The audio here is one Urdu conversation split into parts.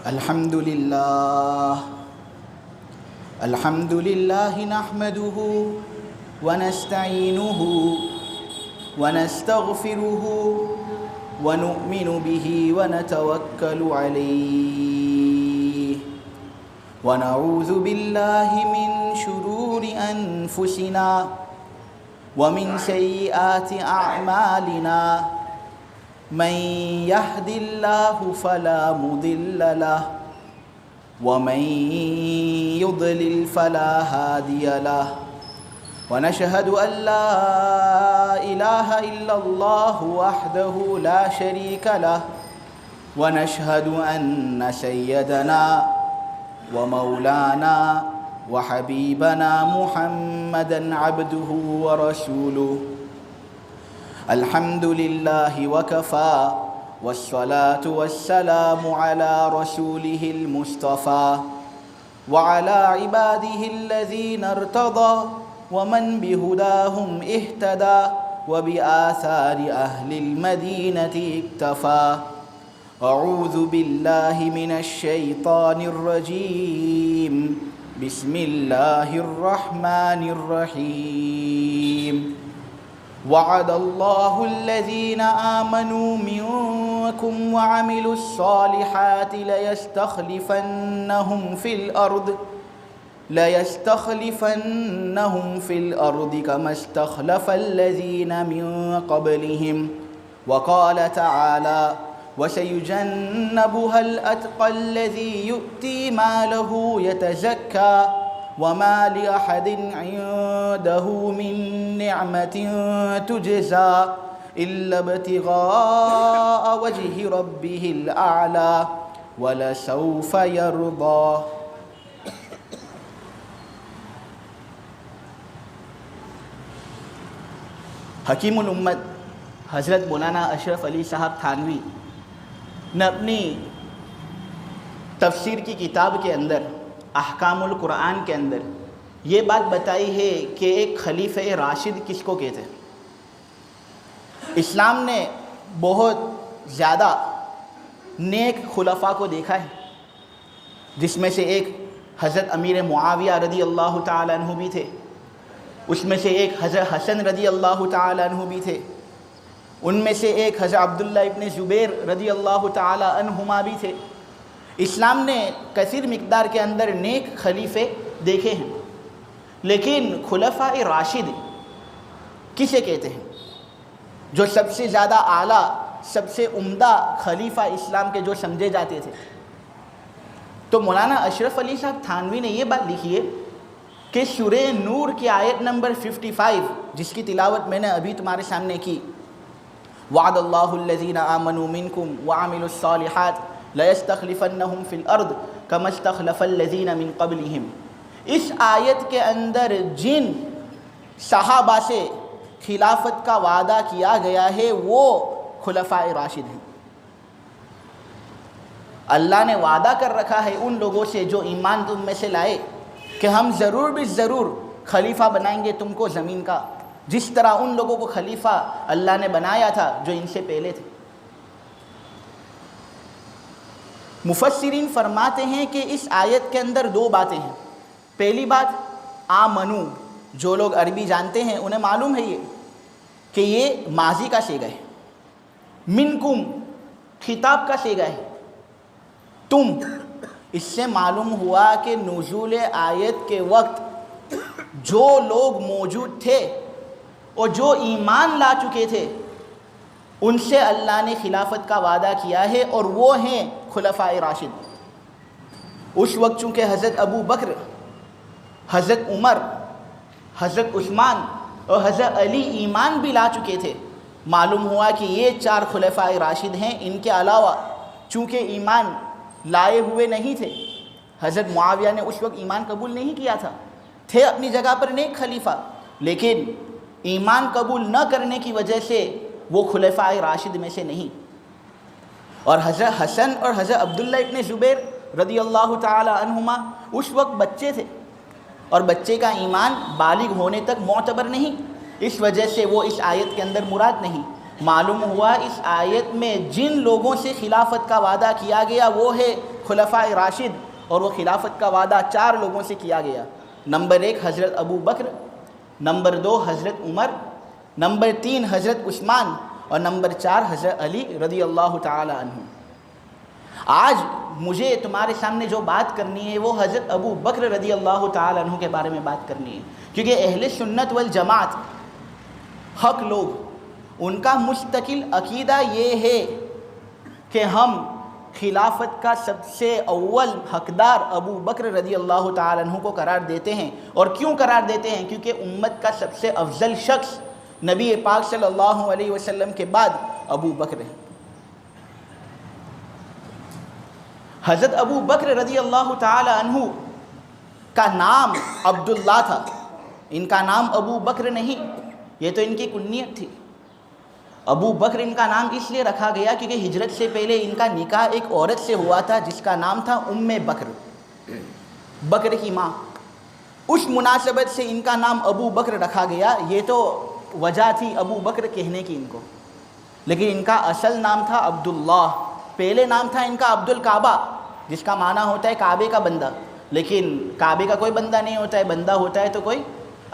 الحمد لله نحمده ونستعينه ونستغفره ونؤمن به ونتوكل عليه ونعوذ بالله من شرور أنفسنا ومن سيئات أعمالنا من يهد الله فلا مضل له ومن يضلل فلا هادي له ونشهد أن لا إله إلا الله وحده لا شريك له ونشهد أن سيدنا ومولانا وحبيبنا محمدا عبده ورسوله الحمد لله وكفى والصلاة والسلام على رسوله المصطفى وعلى عباده الذين ارتضى ومن بهداهم اهتدى وبآثار أهل المدينة اكتفى أعوذ بالله من الشيطان الرجيم بسم الله الرحمن الرحيم وعد الله الذين آمنوا منكم وعملوا الصالحات ليستخلفنهم في الأرض كما استخلف الذين من قبلهم وقال تعالى وسيجنبها الأتقى الذي يؤتي ماله يتزكى وما لأحد عنده من نعمة تجزى إلا ابتغاء وجه ربه الأعلى ولسوف يرضى. حکیم الامت حضرت مولانا اشرف علی صاحب تھانوی نے اپنی تفسیر کی کتاب کے اندر احکام القرآن کے اندر یہ بات بتائی ہے کہ ایک خلیفہ راشد کس کو کہتے ہیں. اسلام نے بہت زیادہ نیک خلفاء کو دیکھا ہے، جس میں سے ایک حضرت امیر معاویہ رضی اللہ تعالیٰ عنہ بھی تھے، اس میں سے ایک حضرت حسن رضی اللہ تعالیٰ عنہ بھی تھے، ان میں سے ایک حضرت عبداللہ ابن زبیر رضی اللہ تعالیٰ عنہما بھی تھے. اسلام نے کثیر مقدار کے اندر نیک خلیفے دیکھے ہیں، لیکن خلفاء راشد کسے کہتے ہیں؟ جو سب سے زیادہ اعلیٰ، سب سے عمدہ خلیفہ اسلام کے جو سمجھے جاتے تھے. تو مولانا اشرف علی صاحب تھانوی نے یہ بات لکھی ہے کہ سورہ نور کی آیت نمبر 55 جس کی تلاوت میں نے ابھی تمہارے سامنے کی، وعد اللہ الذین آمنوا منکم وعملوا الصالحات لَيَسْتَخْلِفَنَّهُمْ فِي الْأَرْضِ كَمَا اسْتَخْلَفَ الَّذِينَ مِنْ قَبْلِهِمْ. اس آیت کے اندر جن صحابہ سے خلافت کا وعدہ کیا گیا ہے وہ خلفاء راشد ہیں. اللہ نے وعدہ کر رکھا ہے ان لوگوں سے جو ایمان تم میں سے لائے کہ ہم ضرور بھی ضرور خلیفہ بنائیں گے تم کو زمین کا، جس طرح ان لوگوں کو خلیفہ اللہ نے بنایا تھا جو ان سے پہلے تھے. مفسرین فرماتے ہیں کہ اس آیت کے اندر دو باتیں ہیں. پہلی بات آمنو، جو لوگ عربی جانتے ہیں انہیں معلوم ہے یہ کہ یہ ماضی کا صیغہ ہے. منکم خطاب کا صیغہ ہے، تم. اس سے معلوم ہوا کہ نزول آیت کے وقت جو لوگ موجود تھے اور جو ایمان لا چکے تھے ان سے اللہ نے خلافت کا وعدہ کیا ہے، اور وہ ہیں خلفاء راشد. اس وقت چونکہ حضرت ابو بکر، حضرت عمر، حضرت عثمان اور حضرت علی ایمان بھی لا چکے تھے، معلوم ہوا کہ یہ 4 خلفاء راشد ہیں. ان کے علاوہ چونکہ ایمان لائے ہوئے نہیں تھے، حضرت معاویہ نے اس وقت ایمان قبول نہیں کیا تھا، تھے اپنی جگہ پر نیک خلیفہ، لیکن ایمان قبول نہ کرنے کی وجہ سے وہ خلفاء راشد میں سے نہیں. اور حضرت حسن اور حضرت عبداللہ ابن زبیر رضی اللہ تعالی عنہما اس وقت بچے تھے، اور بچے کا ایمان بالغ ہونے تک معتبر نہیں، اس وجہ سے وہ اس آیت کے اندر مراد نہیں. معلوم ہوا اس آیت میں جن لوگوں سے خلافت کا وعدہ کیا گیا وہ ہے خلفائے راشد اور وہ خلافت کا وعدہ 4 لوگوں سے کیا گیا۔ نمبر 1 حضرت ابو بکر، نمبر 2 حضرت عمر، نمبر 3 حضرت عثمان، اور نمبر 4 حضرت علی رضی اللہ تعالی عنہ۔ آج مجھے تمہارے سامنے جو بات کرنی ہے وہ حضرت ابو بکر رضی اللہ تعالی عنہ کے بارے میں بات کرنی ہے، کیونکہ اہل سنت والجماعت حق لوگ، ان کا مستقل عقیدہ یہ ہے کہ ہم خلافت کا سب سے اول حقدار ابو بکر رضی اللہ تعالی عنہ کو قرار دیتے ہیں۔ اور کیوں قرار دیتے ہیں؟ کیونکہ امت کا سب سے افضل شخص نبی پاک صلی اللہ علیہ وسلم کے بعد ابو بکر ہے۔ حضرت ابو بکر رضی اللہ تعالی عنہ کا نام عبداللہ تھا، ان کا نام ابو بکر نہیں، یہ تو ان کی کنیت تھی۔ ابو بکر ان کا نام اس لیے رکھا گیا کیونکہ ہجرت سے پہلے ان کا نکاح ایک عورت سے ہوا تھا جس کا نام تھا ام بکر، بکر کی ماں، اس مناسبت سے ان کا نام ابو بکر رکھا گیا۔ یہ تو وجہ تھی ابو بکر کہنے کی ان کو، لیکن ان کا اصل نام تھا عبداللہ۔ پہلے نام تھا ان کا عبد الکعبہ، جس کا معنی ہوتا ہے کعبے کا بندہ، لیکن کعبے کا کوئی بندہ نہیں ہوتا ہے، بندہ ہوتا ہے تو کوئی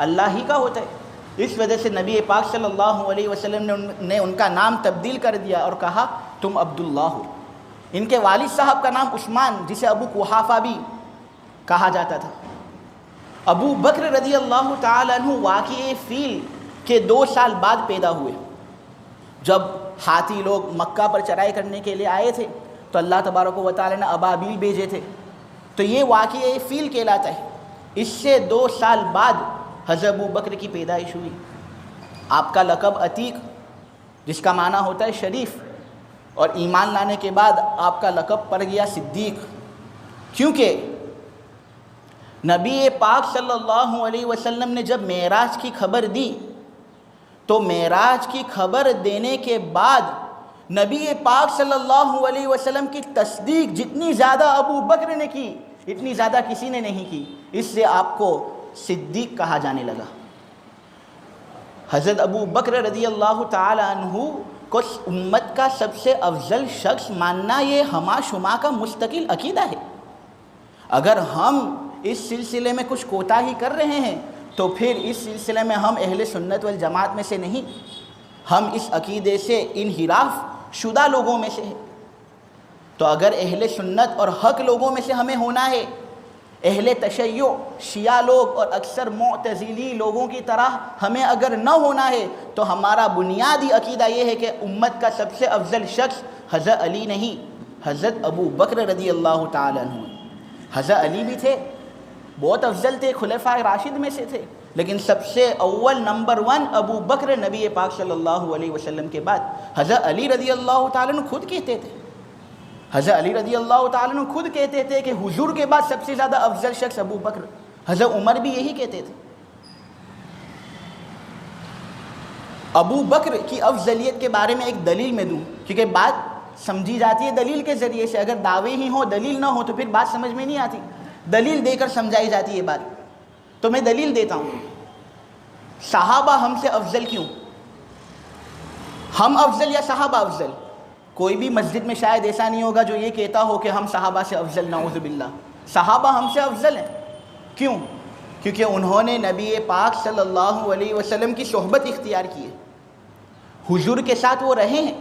اللہ ہی کا ہوتا ہے۔ اس وجہ سے نبی پاک صلی اللہ علیہ وسلم نے ان کا نام تبدیل کر دیا اور کہا تم عبداللہ ہو۔ ان کے والد صاحب کا نام عثمان، جسے ابو قحافہ بھی کہا جاتا تھا۔ ابو بکر رضی اللہ تعالی عنہ واقعہ فیل کے 2 سال بعد پیدا ہوئے۔ جب ہاتھی لوگ مکہ پر چڑھائی کرنے کے لیے آئے تھے تو اللہ تبارک و تعالی نے ابابیل بھیجے تھے، تو یہ واقعہ فیل کہلاتا ہے۔ اس سے 2 سال بعد حضرت ابو بکر کی پیدائش ہوئی۔ آپ کا لقب عتیق، جس کا معنی ہوتا ہے شریف، اور ایمان لانے کے بعد آپ کا لقب پڑ گیا صدیق، کیونکہ نبی پاک صلی اللہ علیہ وسلم نے جب معراج کی خبر دی تو معراج کی خبر دینے کے بعد نبی پاک صلی اللہ علیہ وسلم کی تصدیق جتنی زیادہ ابو بکر نے کی اتنی زیادہ کسی نے نہیں کی، اس سے آپ کو صدیق کہا جانے لگا۔ حضرت ابو بکر رضی اللہ تعالی عنہ کو امت کا سب سے افضل شخص ماننا یہ ہما شما کا مستقل عقیدہ ہے۔ اگر ہم اس سلسلے میں کچھ کوتاہی کر رہے ہیں تو پھر اس سلسلے میں ہم اہل سنت والجماعت میں سے نہیں، ہم اس عقیدے سے انحراف شدہ لوگوں میں سے ہیں۔ تو اگر اہل سنت اور حق لوگوں میں سے ہمیں ہونا ہے، اہل تشیع شیعہ لوگ اور اکثر معتزلی لوگوں کی طرح ہمیں اگر نہ ہونا ہے تو ہمارا بنیادی عقیدہ یہ ہے کہ امت کا سب سے افضل شخص حضرت علی نہیں، حضرت ابو بکر رضی اللہ تعالی عنہ۔ حضرت علی بھی تھے، بہت افضل تھے، خلفائے راشد میں سے تھے، لیکن سب سے اول نمبر 1 ابو بکر نبی پاک صلی اللہ علیہ وسلم کے بعد۔ حضرت علی رضی اللہ تعالیٰ عنہ خود کہتے تھے، حضرت علی رضی اللہ تعالیٰ عنہ خود کہتے تھے کہ حضور کے بعد سب سے زیادہ افضل شخص ابو بکر۔ حضرت عمر بھی یہی کہتے تھے۔ ابو بکر کی افضلیت کے بارے میں ایک دلیل میں دوں، کیونکہ بات سمجھی جاتی ہے دلیل کے ذریعے سے، اگر دعوے ہی ہوں دلیل نہ ہو تو پھر بات سمجھ میں نہیں آتی، دلیل دے کر سمجھائی جاتی ہے بات۔ تو میں دلیل دیتا ہوں، صحابہ ہم سے افضل کیوں؟ ہم افضل یا صحابہ افضل؟ کوئی بھی مسجد میں شاید ایسا نہیں ہوگا جو یہ کہتا ہو کہ ہم صحابہ سے افضل، نعوذ باللہ۔ صحابہ ہم سے افضل ہیں، کیوں؟ کیونکہ انہوں نے نبی پاک صلی اللہ علیہ وسلم کی صحبت اختیار کی ہے، حضور کے ساتھ وہ رہے ہیں،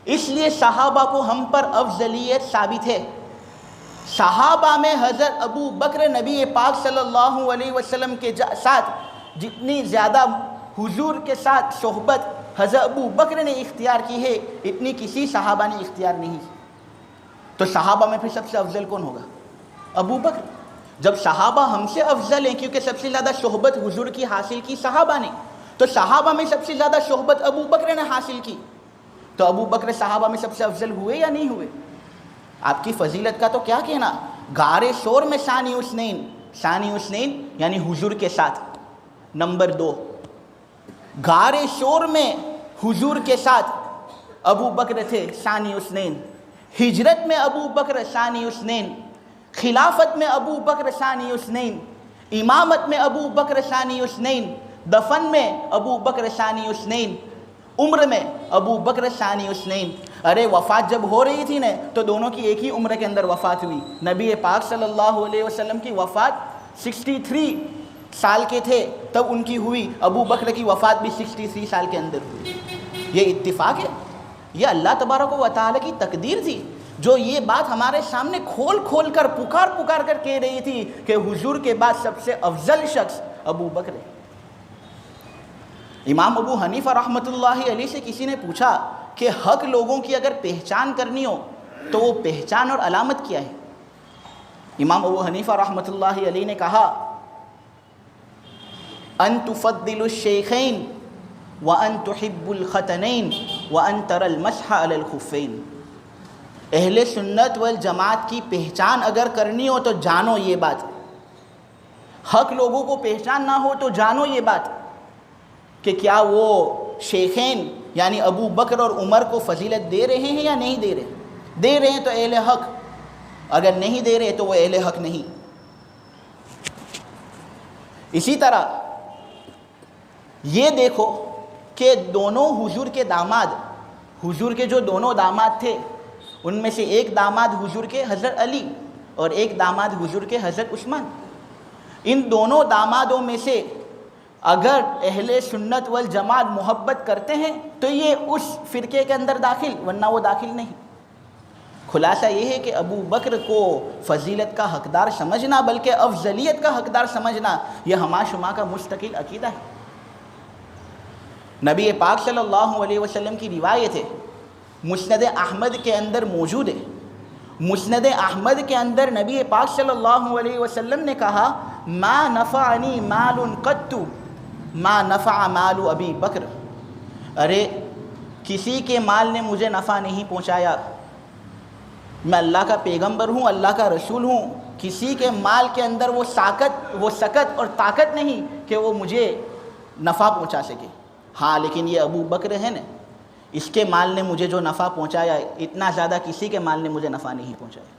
اس لیے صحابہ کو ہم پر افضلیت ثابت ہے۔ صحابہ میں حضرت ابو بکر نبی پاک صلی اللہ علیہ وسلم کے ساتھ جتنی زیادہ حضور کے ساتھ صحبت حضرت ابو بکر نے اختیار کی ہے اتنی کسی صحابہ نے اختیار نہیں کی۔ تو صحابہ میں پھر سب سے افضل کون ہوگا؟ ابو بکر۔ جب صحابہ ہم سے افضل ہیں کیونکہ سب سے زیادہ صحبت حضور کی حاصل کی صحابہ نے، تو صحابہ میں سب سے زیادہ صحبت ابو بکر نے حاصل کی، تو ابو بکر صحابہ میں سب سے افضل ہوئے یا نہیں ہوئے؟ آپ کی فضیلت کا تو کیا کہنا، غار ثور میں ثانی اثنین یعنی حضور کے ساتھ نمبر 2، غار ثور میں حضور کے ساتھ ابو بکر تھے ثانی اثنین، ہجرت میں ابو بکر ثانی اثنین، خلافت میں ابو بکر ثانی اثنین، امامت میں ابو بکر ثانی اثنین، دفن میں ابو بکر ثانی اثنین، عمر میں ابو بکر ثانی اثنین۔ ارے وفات جب ہو رہی تھی نا تو دونوں کی ایک ہی عمر کے اندر وفات ہوئی. نبی پاک صلی اللہ علیہ وسلم کی وفات 63 سال کے تھے تب ان کی ہوئی. ابو بکر کی وفات بھی 63 سال کے اندر ہوئی. یہ اتفاق ہے؟ یہ اللہ تبارک و تعالیٰ کی تقدیر تھی جو یہ بات ہمارے سامنے کھول کھول کر پکار کر کہہ رہی تھی کہ حضور کے بعد سب سے افضل شخص ابو بکر ہے. امام ابو حنیفہ رحمۃ اللہ علیہ سے کسی نے پوچھا کہ حق لوگوں کی اگر پہچان کرنی ہو تو وہ پہچان اور علامت کیا ہے؟ امام ابو حنیفہ رحمۃ اللہ علیہ نے کہا ان تفضل الشیخین وان تحب الختنین وان تر المسح علی الخفین. اہل سنت والجماعت کی پہچان اگر کرنی ہو تو جانو یہ بات. حق لوگوں کو پہچان نہ ہو تو جانو یہ بات کہ کیا وہ شیخین یعنی ابو بکر اور عمر کو فضیلت دے رہے ہیں یا نہیں دے رہے. دے رہے ہیں تو اہل حق، اگر نہیں دے رہے تو وہ اہل حق نہیں. اسی طرح یہ دیکھو کہ دونوں حضور کے داماد، حضور کے جو دونوں داماد تھے ان میں سے ایک داماد حضور کے حضرت علی اور ایک داماد حضور کے حضرت عثمان. ان دونوں دامادوں میں سے اگر اہل سنت والجماعت محبت کرتے ہیں تو یہ اس فرقے کے اندر داخل، ورنہ وہ داخل نہیں. خلاصہ یہ ہے کہ ابو بکر کو فضیلت کا حقدار سمجھنا بلکہ افضلیت کا حقدار سمجھنا یہ ہما شما کا مستقل عقیدہ ہے. نبی پاک صلی اللہ علیہ وسلم کی روایت ہے، مسند احمد کے اندر موجود ہے. مسند احمد کے اندر نبی پاک صلی اللہ علیہ وسلم نے کہا ما نفعنی مال قط ما نفع مال ابی بکر. ارے کسی کے مال نے مجھے نفع نہیں پہنچایا. میں اللہ کا پیغمبر ہوں، اللہ کا رسول ہوں. کسی کے مال کے اندر وہ سکت اور طاقت نہیں کہ وہ مجھے نفع پہنچا سکے. ہاں لیکن یہ ابو بکر ہے نا، اس کے مال نے مجھے جو نفع پہنچایا اتنا زیادہ کسی کے مال نے مجھے نفع نہیں پہنچایا.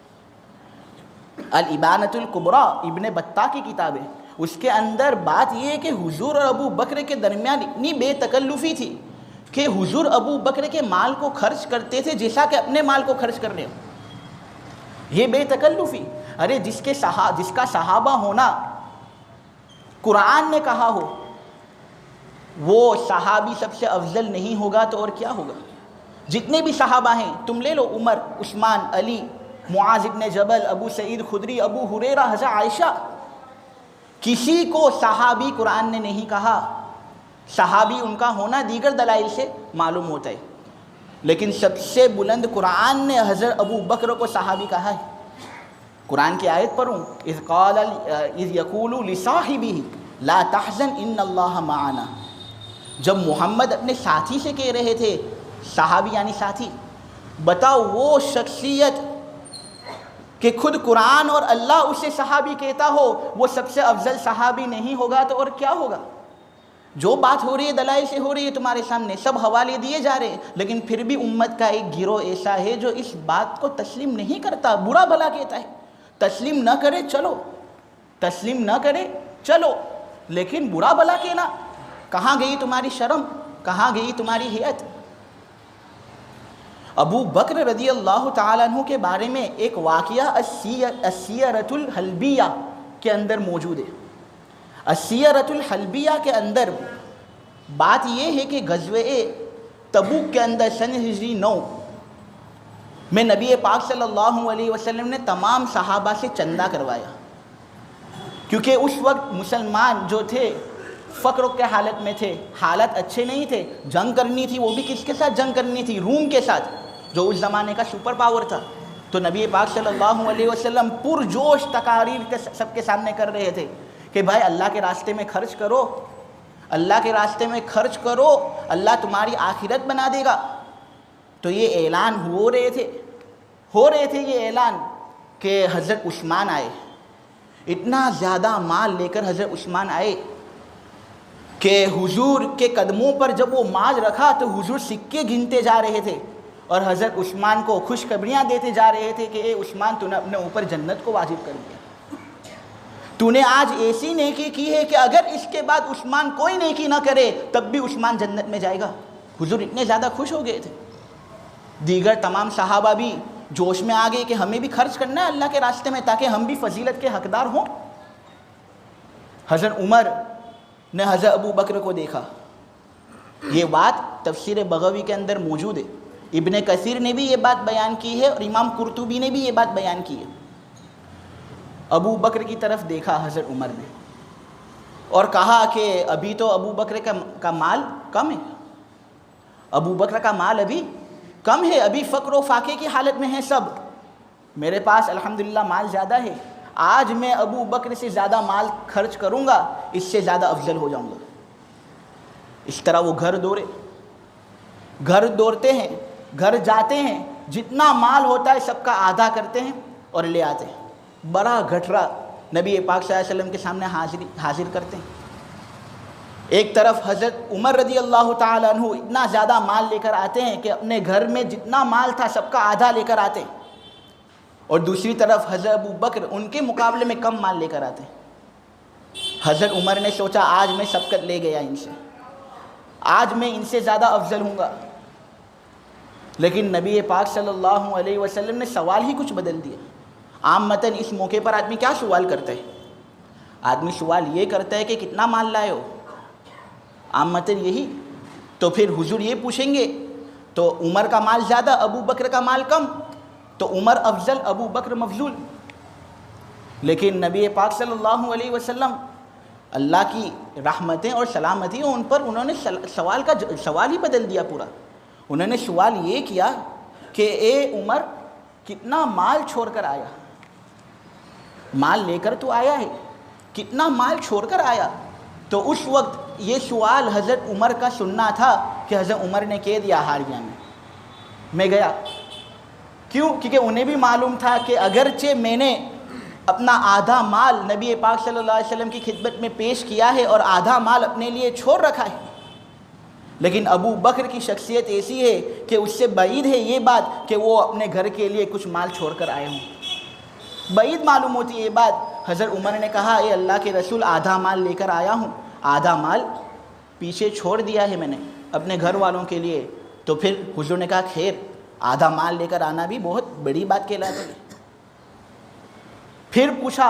الابانۃ الکبریٰ ابن بطہ کی کتاب ہے، اس کے اندر بات یہ ہے کہ حضور اور ابو بکر کے درمیان اتنی بے تکلفی تھی کہ حضور ابو بکر کے مال کو خرچ کرتے تھے جیسا کہ اپنے مال کو خرچ کر رہے ہو. یہ بے تکلفی. ارے جس کا صحابہ ہونا قرآن نے کہا ہو وہ صحابی سب سے افضل نہیں ہوگا تو اور کیا ہوگا؟ جتنے بھی صحابہ ہیں تم لے لو، عمر، عثمان، علی، معاذ ابن جبل، ابو سعید خدری، ابو ہریرہ، حضرت عائشہ، کسی کو صحابی قرآن نے نہیں کہا. صحابی ان کا ہونا دیگر دلائل سے معلوم ہوتا ہے، لیکن سب سے بلند قرآن نے حضرت ابو بکر کو صحابی کہا ہے. قرآن کی آیت پڑھوں، اذ یقول لصاحبہ لا تحزن ان اللہ معنا. جب محمد اپنے ساتھی سے کہہ رہے تھے، صحابی یعنی ساتھی، بتاؤ وہ شخصیت کہ خود قرآن اور اللہ اسے صحابی کہتا ہو وہ سب سے افضل صحابی نہیں ہوگا تو اور کیا ہوگا؟ جو بات ہو رہی ہے دلائل سے ہو رہی ہے تمہارے سامنے، سب حوالے دیے جا رہے ہیں، لیکن پھر بھی امت کا ایک گروہ ایسا ہے جو اس بات کو تسلیم نہیں کرتا، برا بھلا کہتا ہے. تسلیم نہ کرے چلو، تسلیم نہ کرے چلو، لیکن برا بھلا کہنا، کہاں گئی تمہاری شرم، کہاں گئی تمہاری حیت؟ ابو بکر رضی اللہ تعالیٰ عنہ کے بارے میں ایک واقعہ السیرۃ الحلبیہ کے اندر موجود ہے. السیرۃ الحلبیہ کے اندر بات یہ ہے کہ غزوہ تبوک کے اندر سن ہجری 9 میں نبی پاک صلی اللہ علیہ وسلم نے تمام صحابہ سے چندہ کروایا، کیونکہ اس وقت مسلمان جو تھے فقر کے حالت میں تھے، حالت اچھے نہیں تھے. جنگ کرنی تھی، وہ بھی کس کے ساتھ جنگ کرنی تھی؟ روم کے ساتھ، جو اس زمانے کا سپر پاور تھا. تو نبی پاک صلی اللہ علیہ وسلم پرجوش تقاریر سب کے سامنے کر رہے تھے کہ بھائی اللہ کے راستے میں خرچ کرو، اللہ کے راستے میں خرچ کرو، اللہ تمہاری آخرت بنا دے گا. تو یہ اعلان ہو رہے تھے یہ اعلان کہ حضرت عثمان آئے. اتنا زیادہ مال لے کر حضرت عثمان آئے کہ حضور کے قدموں پر جب وہ مال رکھا تو حضور سکے گنتے جا رہے تھے اور حضرت عثمان کو خوشخبریاں دیتے جا رہے تھے کہ اے عثمان تو نے اپنے اوپر جنت کو واجب کر دیا. تو نے آج ایسی نیکی کی ہے کہ اگر اس کے بعد عثمان کوئی نیکی نہ کرے تب بھی عثمان جنت میں جائے گا. حضور اتنے زیادہ خوش ہو گئے تھے. دیگر تمام صحابہ بھی جوش میں آ گئے کہ ہمیں بھی خرچ کرنا ہے اللہ کے راستے میں تاکہ ہم بھی فضیلت کے حقدار ہوں۔ حضرت عمر نے حضرت ابو بکر کو دیکھا۔ یہ بات تفسیر بغوی کے اندر موجود ہے، ابن کثیر نے بھی یہ بات بیان کی ہے اور امام قرطبی نے بھی یہ بات بیان کی ہے۔ ابو بکر کی طرف دیکھا حضرت عمر نے اور کہا کہ ابھی تو ابو بکر کا مال کم ہے، ابو بکر کا مال ابھی کم ہے، ابھی فقر و فاقے کی حالت میں ہیں سب، میرے پاس الحمدللہ مال زیادہ ہے، آج میں ابو بکر سے زیادہ مال خرچ کروں گا، اس سے زیادہ افضل ہو جاؤں گا۔ اس طرح وہ گھر دوڑتے ہیں، گھر جاتے ہیں، جتنا مال ہوتا ہے سب کا آدھا کرتے ہیں اور لے آتے ہیں، بڑا گھٹرا نبی پاک صلی اللہ علیہ وسلم کے سامنے حاضر کرتے ہیں۔ ایک طرف حضرت عمر رضی اللہ تعالیٰ عنہ اتنا زیادہ مال لے کر آتے ہیں کہ اپنے گھر میں جتنا مال تھا سب کا آدھا لے کر آتے ہیں، اور دوسری طرف حضرت ابو بکر ان کے مقابلے میں کم مال لے کر آتے ہیں۔ حضرت عمر نے سوچا آج میں سبقت لے گیا ان سے، آج میں ان سے زیادہ افضل ہوں گا، لیکن نبی پاک صلی اللہ علیہ وسلم نے سوال ہی کچھ بدل دیا۔ عامتاً اس موقع پر آدمی کیا سوال کرتا ہے؟ آدمی سوال یہ کرتا ہے کہ کتنا مال لائے ہو، عامتاً یہی، تو پھر حضور یہ پوچھیں گے تو عمر کا مال زیادہ ابو بکر کا مال کم، تو عمر افضل ابو بکر مفضول۔ لیکن نبی پاک صلی اللہ علیہ وسلم اللہ کی رحمتیں اور سلامتی ان پر، انہوں نے سوال ہی بدل دیا پورا۔ انہوں نے سوال یہ کیا کہ اے عمر کتنا مال چھوڑ کر آیا، مال لے کر تو آیا ہے، کتنا مال چھوڑ کر آیا؟ تو اس وقت یہ سوال حضرت عمر کا سننا تھا کہ حضرت عمر نے کہہ دیا ہار گیا میں گیا۔ کیوں؟ کیونکہ انہیں بھی معلوم تھا کہ اگرچہ میں نے اپنا آدھا مال نبی پاک صلی اللہ علیہ وسلم کی خدمت میں پیش کیا ہے اور آدھا مال اپنے لیے چھوڑ رکھا ہے، لیکن ابو بکر کی شخصیت ایسی ہے کہ اس سے بعید ہے یہ بات کہ وہ اپنے گھر کے لیے کچھ مال چھوڑ کر آئے ہوں، بعید معلوم ہوتی ہے یہ بات۔ حضرت عمر نے کہا اے اللہ کے رسول آدھا مال لے کر آیا ہوں، آدھا مال پیچھے چھوڑ دیا ہے میں نے اپنے گھر والوں کے لیے۔ تو پھر حضور نے کہا خیر، آدھا مال لے کر آنا بھی بہت بڑی بات کہلاتی ہے۔ پھر پوچھا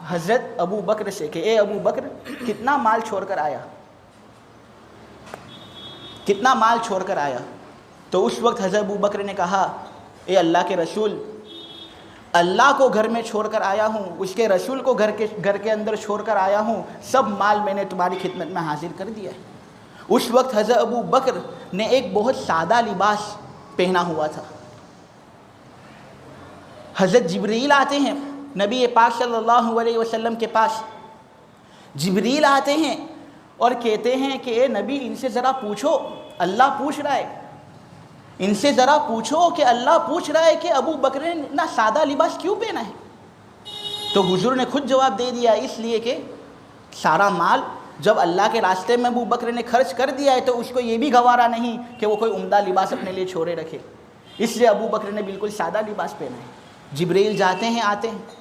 حضرت ابو بکر سے کہ اے ابو بکر کتنا مال چھوڑ کر آیا، کتنا مال چھوڑ کر آیا؟ تو اس وقت حضرت ابو بکر نے کہا اے اللہ کے رسول، اللہ کو گھر میں چھوڑ کر آیا ہوں، اس کے رسول کو گھر کے اندر چھوڑ کر آیا ہوں، سب مال میں نے تمہاری خدمت میں حاضر کر دیا ہے۔ اس وقت حضرت ابو بکر نے ایک بہت سادہ لباس پہنا ہوا تھا۔ حضرت جبریل آتے ہیں نبی پاک صلی اللہ علیہ وسلم کے پاس، جبریل آتے ہیں اور کہتے ہیں کہ اے نبی ان سے ذرا پوچھو، اللہ پوچھ رہا ہے، ان سے ذرا پوچھو کہ اللہ پوچھ رہا ہے کہ ابو بکر نے اتنا سادہ لباس کیوں پہنا ہے؟ تو حضور نے خود جواب دے دیا اس لیے کہ سارا مال جب اللہ کے راستے میں ابو بکر نے خرچ کر دیا ہے تو اس کو یہ بھی گوارا نہیں کہ وہ کوئی عمدہ لباس اپنے لیے چھوڑے رکھے، اس لیے ابو بکر نے بالکل سادہ لباس پہنا ہے۔ جبریل جاتے ہیں، آتے ہیں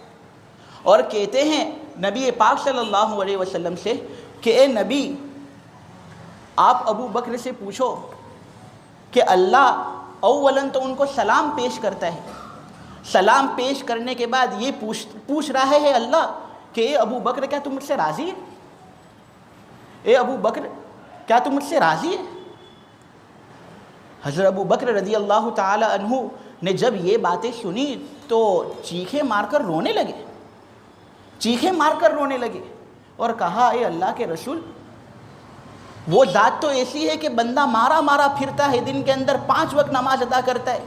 اور کہتے ہیں نبی پاک صلی اللہ علیہ وسلم سے کہ اے نبی آپ ابو بکر سے پوچھو کہ اللہ اولاً تو ان کو سلام پیش کرتا ہے، سلام پیش کرنے کے بعد یہ پوچھ رہا ہے اللہ کہ اے ابو بکر کیا تم مجھ سے راضی ہے؟ اے ابو بکر کیا تم مجھ سے راضی ہے؟ حضرت ابو بکر رضی اللہ تعالی عنہ نے جب یہ باتیں سنی تو چیخیں مار کر رونے لگے، چیخیں مار کر رونے لگے اور کہا اے اللہ کے رسول، وہ ذات تو ایسی ہے کہ بندہ مارا مارا پھرتا ہے، دن کے اندر 5 وقت نماز ادا کرتا ہے،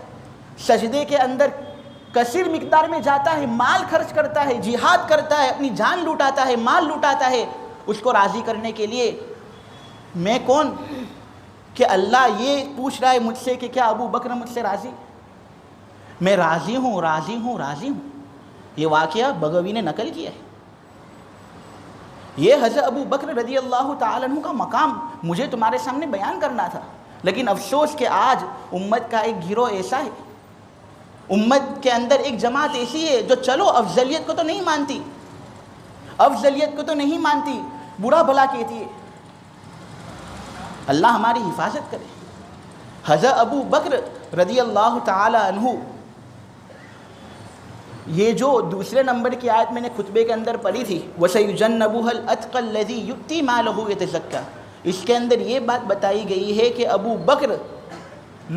سجدے کے اندر کثیر مقدار میں جاتا ہے، مال خرچ کرتا ہے، جہاد کرتا ہے، اپنی جان لوٹاتا ہے، مال لوٹاتا ہے، اس کو راضی کرنے کے لیے میں کون کہ اللہ یہ پوچھ رہا ہے مجھ سے کہ کیا ابو بکر مجھ سے راضی؟ میں راضی ہوں، راضی ہوں، راضی ہوں۔ یہ واقعہ بغوی نے نقل کیا ہے۔ یہ حضرت ابو بکر رضی اللہ تعالیٰ عنہ کا مقام مجھے تمہارے سامنے بیان کرنا تھا، لیکن افسوس کہ آج امت کا ایک گروہ ایسا ہے، امت کے اندر ایک جماعت ایسی ہے جو چلو افضلیت کو تو نہیں مانتی، افضلیت کو تو نہیں مانتی، برا بھلا کہتی ہے۔ اللہ ہماری حفاظت کرے۔ حضرت ابو بکر رضی اللہ تعالی عنہ، یہ جو دوسرے نمبر کی آیت میں نے خطبے کے اندر پڑھی تھی وَسَيُجَنَّبُهَا الْأَتْقَى الَّذِي يُؤْتِي مَالَهُ يَتَزَكَّى، اس کے اندر یہ بات بتائی گئی ہے کہ ابو بکر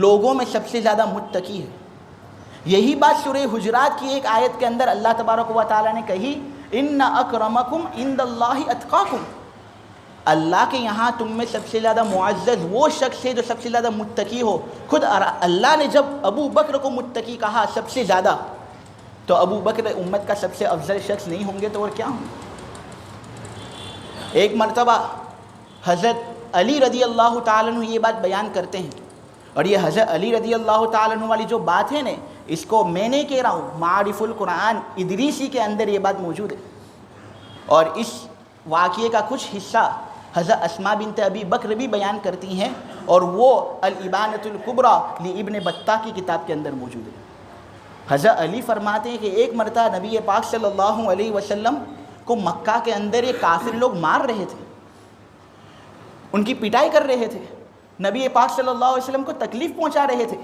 لوگوں میں سب سے زیادہ متقی ہے۔ یہی بات سورہ حجرات کی ایک آیت کے اندر اللہ تبارک و تعالیٰ نے کہی إِنَّ أَكْرَمَكُمْ عِنْدَ اللَّهِ أَتْقَاكُمْ، اللہ کے یہاں تم میں سب سے زیادہ معزز وہ شخص ہے جو سب سے زیادہ متقی ہو۔ خود اللہ نے جب ابو بکر کو متقی کہا سب سے زیادہ، تو ابو بکر امت کا سب سے افضل شخص نہیں ہوں گے تو اور کیا ہوں گے؟ ایک مرتبہ حضرت علی رضی اللہ تعالیٰ عنہ یہ بات بیان کرتے ہیں، اور یہ حضرت علی رضی اللہ تعالیٰ عنہ والی جو بات ہے نا، اس کو میں نے کہہ رہا ہوں، معارف القرآن ادریسی کے اندر یہ بات موجود ہے، اور اس واقعے کا کچھ حصہ حضرت اسماء بنت ابی بکر بھی بیان کرتی ہیں، اور وہ الابانۃ الکبریٰ لابن بطہ کی کتاب کے اندر موجود ہے۔ حضرت علی فرماتے ہیں کہ ایک مرتبہ نبی پاک صلی اللہ علیہ وسلم کو مکہ کے اندر یہ کافر لوگ مار رہے تھے، ان کی پٹائی کر رہے تھے، نبی پاک صلی اللہ علیہ وسلم کو تکلیف پہنچا رہے تھے۔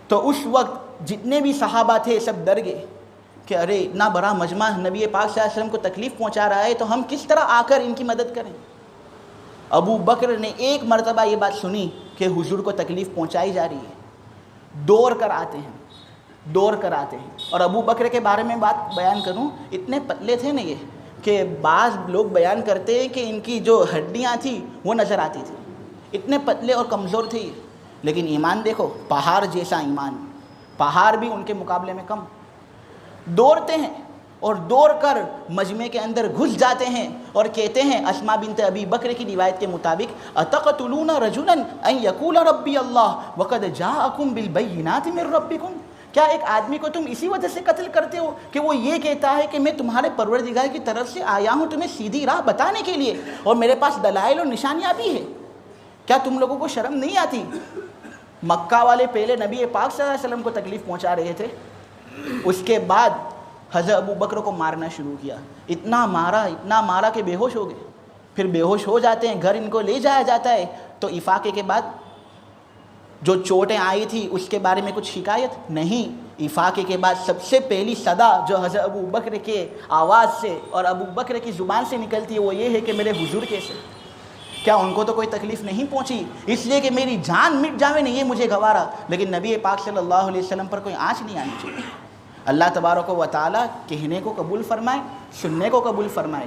تو اس وقت جتنے بھی صحابہ تھے سب ڈر گئے کہ ارے اتنا بڑا مجمع نبی پاک صلی اللہ علیہ وسلم کو تکلیف پہنچا رہا ہے تو ہم کس طرح آ کر ان کی مدد کریں۔ ابو بکر نے ایک مرتبہ یہ بات سنی کہ حضور کو تکلیف پہنچائی جا رہی ہے، دوڑ کر آتے ہیں، اور ابو بکر کے بارے میں بات بیان کروں، اتنے پتلے تھے نا یہ کہ بعض لوگ بیان کرتے ہیں کہ ان کی جو ہڈیاں تھیں وہ نظر آتی تھی، اتنے پتلے اور کمزور تھے یہ، لیکن ایمان دیکھو، پہاڑ جیسا ایمان، پہاڑ بھی ان کے مقابلے میں کم۔ دوڑتے ہیں اور دوڑ کر مجمع کے اندر گھس جاتے ہیں اور کہتے ہیں اسماء بنت ابی بکر کی روایت کے مطابق اتقتلون رجلا ان یقول ربی اللہ وقد جاءکم بالبینات من ربکم، کیا ایک آدمی کو تم اسی وجہ سے قتل کرتے ہو کہ وہ یہ کہتا ہے کہ میں تمہارے پروردگار کی طرف سے آیا ہوں تمہیں سیدھی راہ بتانے کے لیے، اور میرے پاس دلائل اور نشانیاں بھی ہیں، کیا تم لوگوں کو شرم نہیں آتی؟ مکہ والے پہلے نبی پاک صلی اللہ علیہ وسلم کو تکلیف پہنچا رہے تھے، اس کے بعد حضرت ابو بکر کو مارنا شروع کیا، اتنا مارا کہ بے ہوش ہو گئے، پھر بے ہوش ہو جاتے ہیں، گھر ان کو لے جایا جاتا ہے، تو افاقے کے بعد جو چوٹیں آئی تھی اس کے بارے میں کچھ شکایت نہیں، افاقے کے بعد سب سے پہلی صدا جو حضرت ابو بکر کے آواز سے اور ابو بکر کی زبان سے نکلتی ہے وہ یہ ہے کہ میرے حضور کیسے، کیا ان کو تو کوئی تکلیف نہیں پہنچی، اس لیے کہ میری جان مٹ جاوے نہیں یہ مجھے گوارا، لیکن نبی پاک صلی اللہ علیہ وسلم پر کوئی آنچ نہیں آنی چاہیے۔ اللہ تبارک و تعالیٰ کہنے کو قبول فرمائے، سننے کو قبول فرمائے۔